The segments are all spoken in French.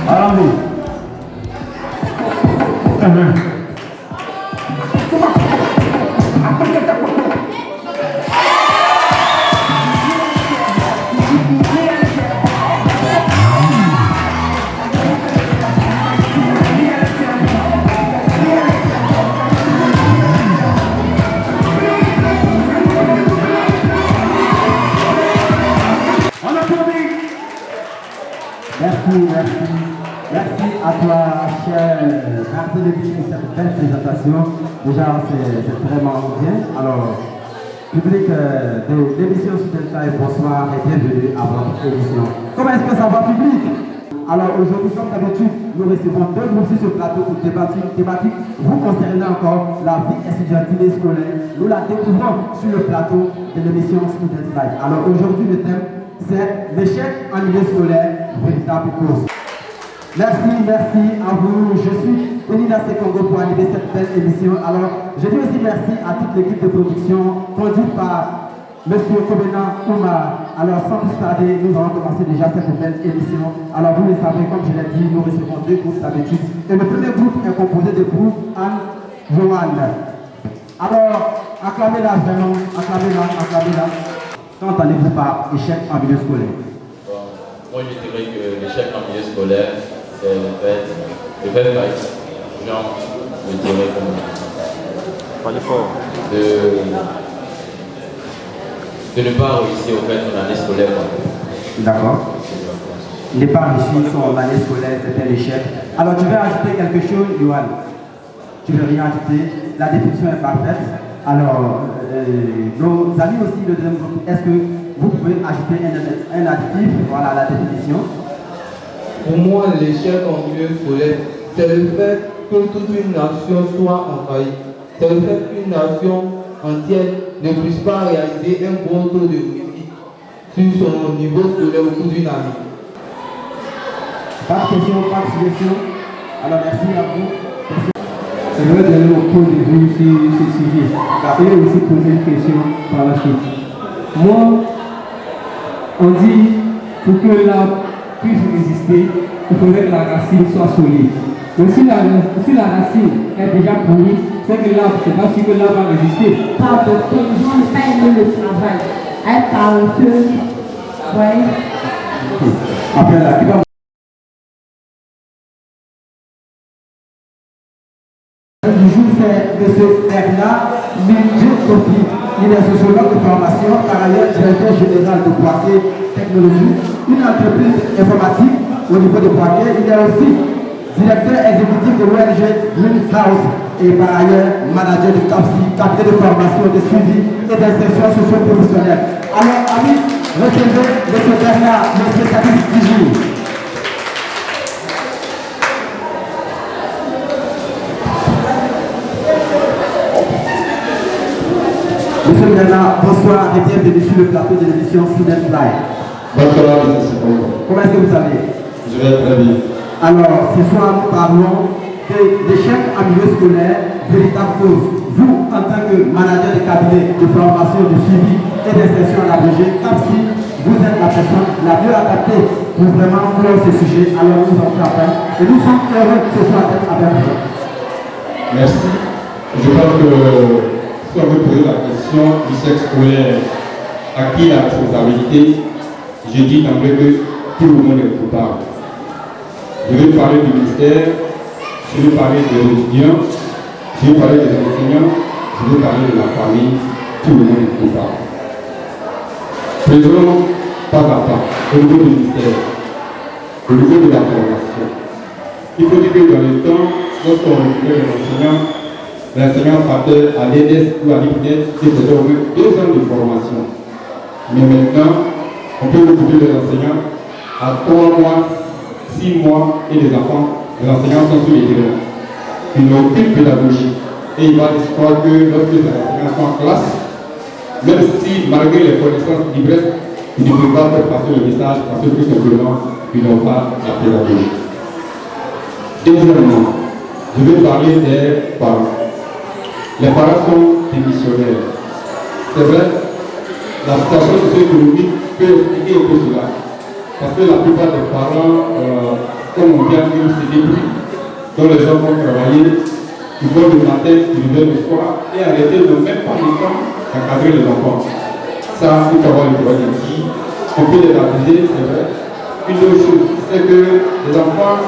Allons-y. Merci à toi, cher Barthélémy, pour cette belle présentation. Déjà, c'est vraiment bien. Alors, public de l'émission Student bonsoir et bienvenue à votre émission. Comment est-ce que ça va, public? Alors, aujourd'hui, comme d'habitude, nous recevons deux groupes sur ce plateau pour thématique vous concernant encore la vie étudiantine et scolaire. Nous la découvrons sur le plateau de l'émission Student Life. Alors, aujourd'hui, le thème, c'est l'échec en milieu scolaire, véritable cause. Merci à vous. Je suis Onina Sekongo pour animer cette belle émission. Alors, je dis aussi merci à toute l'équipe de production conduite par M. Kobena Oumar. Alors, sans plus tarder, nous allons commencer déjà cette belle émission. Alors, vous le savez, comme je l'ai dit, nous recevons deux groupes d'habitude. Et le premier groupe est composé de groupe Anne Johan. Alors, acclamez-la vraiment, acclamez-la. Qu'entendez-vous par échec en milieu scolaire? Moi, je dirais que l'échec en milieu scolaire, c'est le fait genre, je dirais comme de ne pas réussir au fait son année scolaire. D'accord. Il n'est pas réussi son année scolaire, c'était l'échec. Alors, tu veux ajouter quelque chose, Johan? Tu veux rien ajouter? La définition est parfaite. Alors, nos amis aussi, le deuxième groupe, est-ce que vous pouvez ajouter un adjectif, voilà la définition? Pour moi, l'échec en milieu scolaire, c'est le fait que toute une nation soit envahie. C'est le fait qu'une nation entière ne puisse pas réaliser un bon taux de réussite sur son niveau scolaire au cours d'une année. Pas de question, pas de suggestion. Alors, merci à vous. Je vais donner mon point de vue sur ce sujet et aussi poser une question par la suite. Moi, on dit pour que l'arbre puisse résister, il faudrait que la racine soit solide. Mais si la racine est déjà pourrie, c'est que l'arbre, c'est pas sûr que l'arbre va résister. Parle de paysans, n'est pas aimé le travail. Elle parle que, ouais. Après là, qui va du jour, c'est M. Bernard Mindje-Kofi. Il est sociologue de formation, par ailleurs directeur général de Poitiers Technologie, une entreprise informatique au niveau de Poitiers. Il est aussi directeur exécutif de l'ONG House et par ailleurs manager du CAPSI, cabinet de formation, de suivi et d'insertion socio-professionnelle. Alors, amis, recevez M. Bernard, le spécialiste du jour. Monsieur Bernard, bonsoir et bienvenue sur le plateau de l'émission Student Life. Bonsoir, M. Sekongo. Comment est-ce que vous allez? Je vais très bien. Alors, ce soir, nous parlons de l'échec en milieu scolaire, véritable cause. Vous, en tant que manager de cabinet de formation, de suivi et d'insertion à l'abrégé, CAPSI, vous êtes la personne la mieux adaptée pour vraiment clore ce sujet. Alors, nous en après. Et nous sommes heureux ce soir d'être avec vous. Merci. Je pense que si on veut poser la question du sexe scolaire, à qui la responsabilité, je dis d'emblée que tout le monde est coupable. Je vais parler du ministère, je vais parler des étudiants, je vais parler des enseignants, je vais parler de la famille, tout le monde est coupable. Faisons pas à pas au niveau du ministère, au niveau de la formation. Il faut dire que dans le temps, lorsqu'on recevait les enseignants, l'enseignant partait à l'EDES ou à l'IPNES et faisait au moins 2 ans de formation. Mais maintenant, on peut recruter les enseignants à 3 mois, 6 mois et les enfants, les enseignants sont sur les terrains. Ils n'ont aucune pédagogie. Et il va espoir que lorsque les enseignants sont en classe, même si malgré les connaissances qu'ils restent, ils ne peuvent pas faire passer le message parce que tout simplement, ils n'ont pas la pédagogie. Deuxièmement, je vais parler des parents. Les parents sont démissionnaires. C'est vrai, la situation socio-économique peut expliquer un peu cela. Parce que la plupart des parents comme on vient de c'est des prix dont les gens vont travailler, ils vont le matin, ils reviennent le soir, et arrêter de même pas le temps d'encadrer les enfants. Ça, il faut avoir le droit de dire, on peut les abuser, c'est vrai. Une autre chose, c'est que les enfants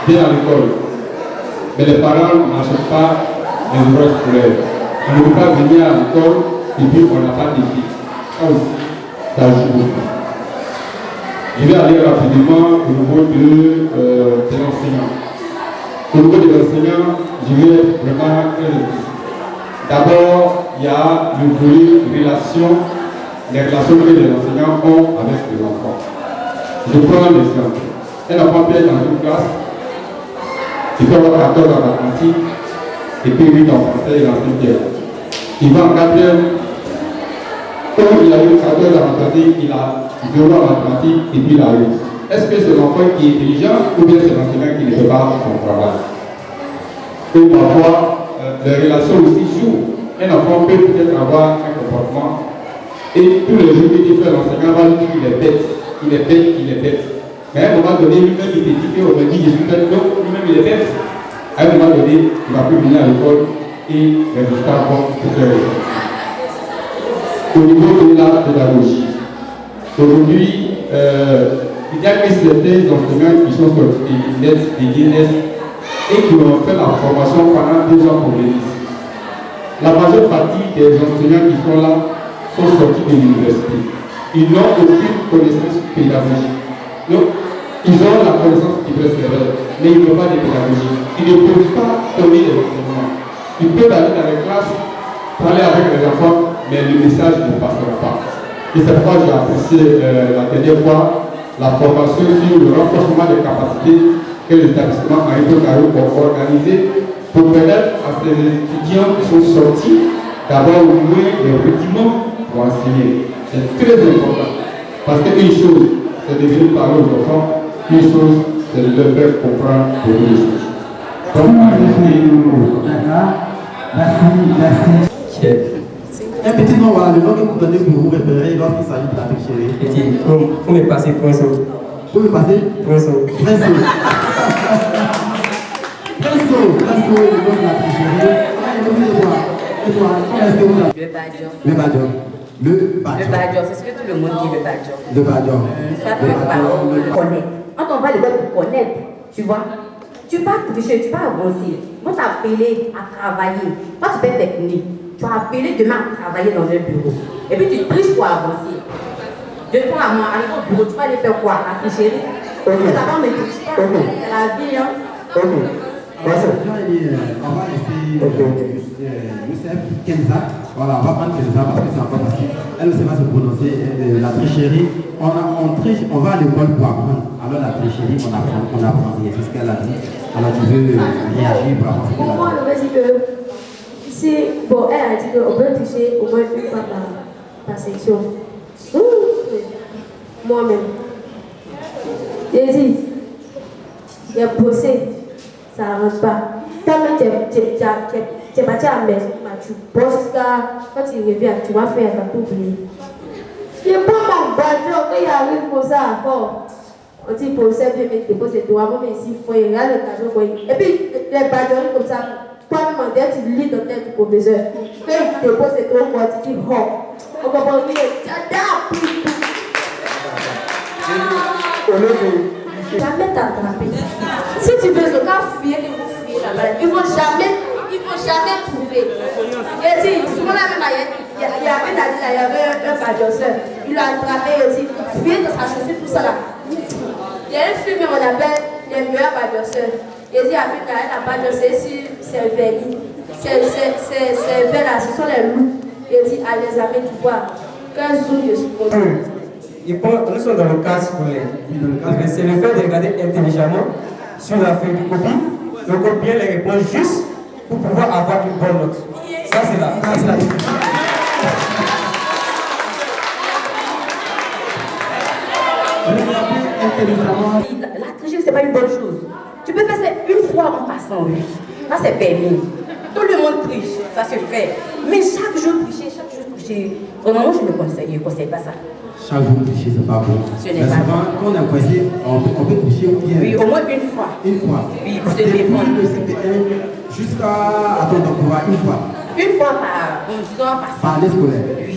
viennent à l'école, mais les parents n'achètent pas les ouvrages scolaires. On ne peut pas venir à l'école et puis on n'a pas d'équipe. Ça aussi, ça joue beaucoup. Je vais aller rapidement au niveau de l'enseignant. Au niveau de l'enseignant, je vais vraiment très explicite. D'abord, il y a le volet les relations que les enseignants ont avec les enfants. Je prends l'exemple. Un enfant peut être dans une classe, il peut avoir 14 en mathématiques, et puis 8 en français et en 5e. Il va en 4e, comme il a eu 14 en mathématiques, il a 0 en mathématiques, et puis il a eu. Est-ce que c'est l'enfant qui est intelligent ou bien c'est l'enseignant qui ne fait pas son travail? Et parfois, les relations aussi jouent. Un enfant peut peut-être avoir un comportement, et tous les jours qu'il fait, l'enseignant va lui dire qu'il est bête, qu'il est bête, qu'il est bête. Mais à un moment donné, lui-même il te dit qu'on me dit je suis bête, donc lui-même il est bête. À un moment donné, il va plus venir à l'école et les résultats vont se faire. Au niveau de la pédagogie, aujourd'hui, il y a que certains enseignants qui sont sortis des INS et qui ont fait la formation pendant 2 ans pour les lycées. La majeure partie des enseignants qui sont là sont sortis de l'université. Ils n'ont aucune connaissance pédagogique. Donc, ils ont la connaissance qui peut se faire, mais ils n'ont pas de pédagogie. Ils ne peuvent pas donner des enseignements. Ils peuvent aller dans les classes, parler avec les enfants, mais le message ne passera pas. Et c'est pourquoi j'ai apprécié la dernière fois la formation sur le renforcement des capacités que l'établissement a organisé pour permettre à ces étudiants qui sont sortis d'avoir au moins des rudiments pour enseigner. C'est très important. Parce qu'une chose, c'est de venir parler aux enfants, une chose, c'est de leur faire comprendre pour les choses. Donc, merci. Un petit nom, voilà, le nom que vous donnez pour vous repérer lorsqu'il s'agit de la tricherie. Il faut me passer Princeau. Vous me passez Princeau. Princeau, est le nom de la tricherie. Et toi, comment est-ce que vous avez? Le badger. Le Le badger. badger, c'est ce que tout le monde dit, le badger. Le badger. Ça peut pas connaître. Quand on va le faire pour connaître, tu vois, tu vas tricher, tu vas avancer. Moi, t'appeler à travailler. Quand tu fais technique, tu vas appeler demain à travailler dans un bureau. Et puis tu triches pour avancer. De toi à moi, arrive au bureau, tu vas aller faire quoi? La tricherie. D'abord, mais tu sais, c'est la vie, hein. On va laisser Youssef Kenza. Voilà, on va prendre Kenza parce que c'est encore facile. Elle ne sait pas se prononcer. La tricherie, on triche, on va à l'école pour apprendre. Alors la tricherie, on apprend rien. C'est ce qu'elle a dit. Alors tu veux réagir pour apprendre. Pour moi, on va dire que si, bon, elle a dit qu'on peut tricher au moins une fois par section. Moi-même. J'ai dit, il y a bossé, ça ne rentre pas. Tellement tu es parti à la maison, tu bosses jusqu'à quand tu reviens, tu vas faire ça pour oublier. Je n'ai pas mon badger, quand il arrive pour ça encore. On dit pour ça, je vais déposer toi, moi, mais ici, il faut y regarder le tableau. Et puis, les badgers comme ça, toi-même, tu lis dans tête du professeur. Quand il dépose toi, tu dis, oh, on comprend bien, tu as jamais t'attraper. Si tu veux le cas fuir, ils vont fuir là-bas. Ils vont jamais trouver. Et dit, souvent la même manière, il y avait un badger. Il l'a attrapé et dit, fuir dans sa chaussure, tout ça là. Il y a un film qu'on appelle les meilleurs badgers. Il dit, avec la badger, c'est vernis. C'est vert là, ce sont les loups. Il dit, à les amis, tu vois, 15 jours de seconde. Nous sommes dans le cas scolaire. C'est le fait de regarder intelligemment sur la feuille de copie, de copier les réponses juste pour pouvoir avoir une bonne note. Ça, c'est la La tricherie, c'est pas une bonne chose. Tu peux faire ça une fois en passant, oui. Là, c'est permis. Tout le monde triche, ça se fait. Mais chaque jour tricher, vraiment, je ne conseille pas ça. chaque jour tricher, c'est pas bon. Ce n'est Mais pas souvent, quand on est coincé, on peut tricher ou bien. Oui, au moins une fois. Une fois. Oui, pour se Depuis défendre. le CP1 jusqu'à attendre doctorat, une fois. Une fois par, disons, par Par année scolaire. Oui.